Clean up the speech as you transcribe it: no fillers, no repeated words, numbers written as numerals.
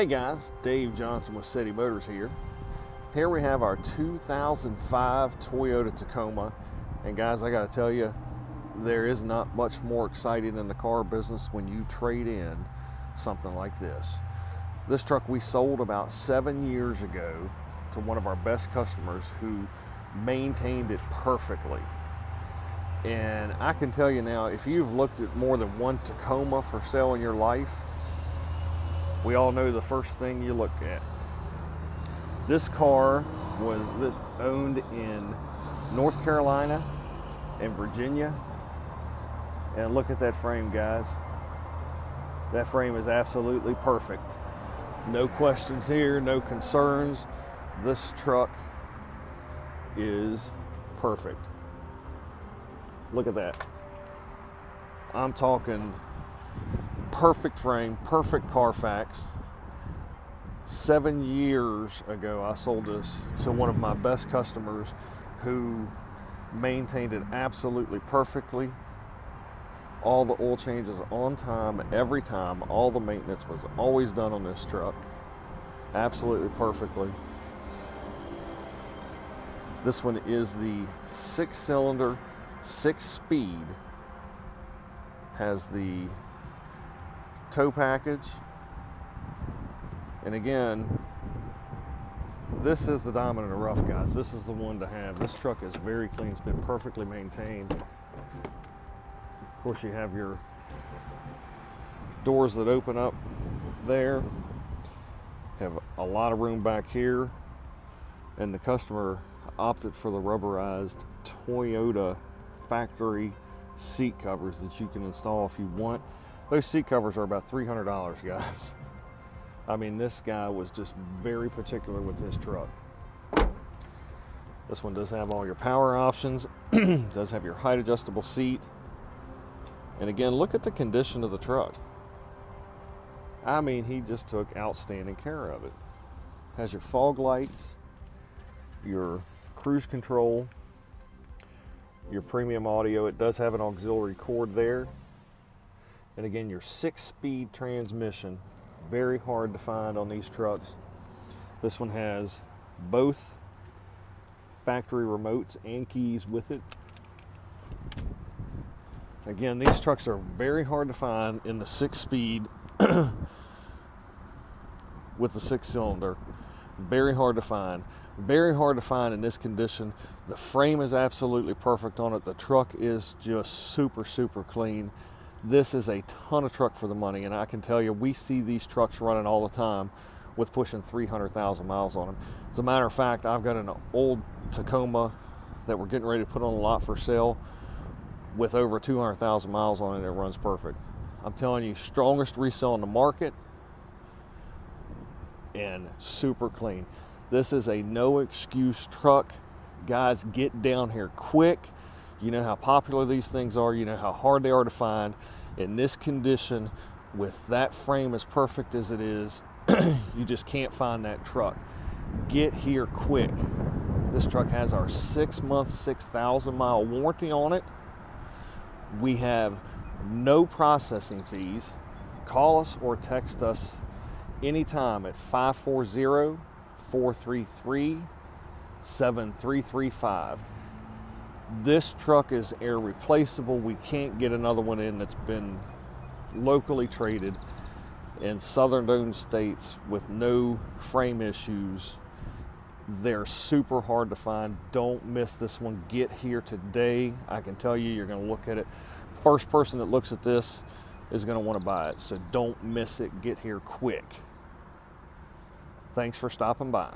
Hey guys, Dave Johnson with City Motors here. Here we have our 2005 Toyota Tacoma. And guys, I gotta tell you, there is not much more exciting in the car business when you trade in something like this. This truck we sold about 7 years ago to one of our best customers who maintained it perfectly. And I can tell you now, if you've looked at more than one Tacoma for sale in your life, we all know the first thing you look at. This car was owned in North Carolina and Virginia. And look at that frame, guys. That frame is absolutely perfect. No questions here, no concerns. This truck is perfect. Look at that. I'm talking perfect frame, perfect Carfax. 7 years ago, I sold this to one of my best customers who maintained it absolutely perfectly. All the oil changes on time, every time. All the maintenance was always done on this truck. Absolutely perfectly. This one is the 6-cylinder, 6-speed. Has the tow package. And again, this is the diamond in the rough, guys. This is the one to have. This truck is very clean. It's been perfectly maintained. Of course, you have your doors that open up there. Have a lot of room back here. And the customer opted for the rubberized Toyota factory seat covers that you can install if you want. Those seat covers are about $300, guys. I mean, this guy was just very particular with his truck. This one does have all your power options. Does have your height adjustable seat. And again, look at the condition of the truck. I mean, he just took outstanding care of it. Has your fog lights, your cruise control, your premium audio. It does have an auxiliary cord there. And again, your 6-speed transmission, very hard to find on these trucks. This one has both factory remotes and keys with it. Again, these trucks are very hard to find in the 6-speed with the 6-cylinder. Very hard to find. Very hard to find in this condition. The frame is absolutely perfect on it. The truck is just super, super clean. This is a ton of truck for the money, and I can tell you, we see these trucks running all the time with pushing 300,000 miles on them. As a matter of fact, I've got an old Tacoma that we're getting ready to put on a lot for sale with over 200,000 miles on it. It runs perfect. I'm telling you, strongest resale in the market and super clean. This is a no excuse truck. Guys, get down here quick. You know how popular these things are. You know how hard they are to find. In this condition, with that frame as perfect as it is, you just can't find that truck. Get here quick. This truck has our 6-month, 6,000 mile warranty on it. We have no processing fees. Call us or text us anytime at 540-433-7335. This truck is irreplaceable. We can't get another one in that's been locally traded in southern states with no frame issues. They're super hard to find. Don't miss this one. Get here today. I can tell you, you're going to look at it. First person that looks at this is going to want to buy it. So don't miss it. Get here quick. Thanks for stopping by.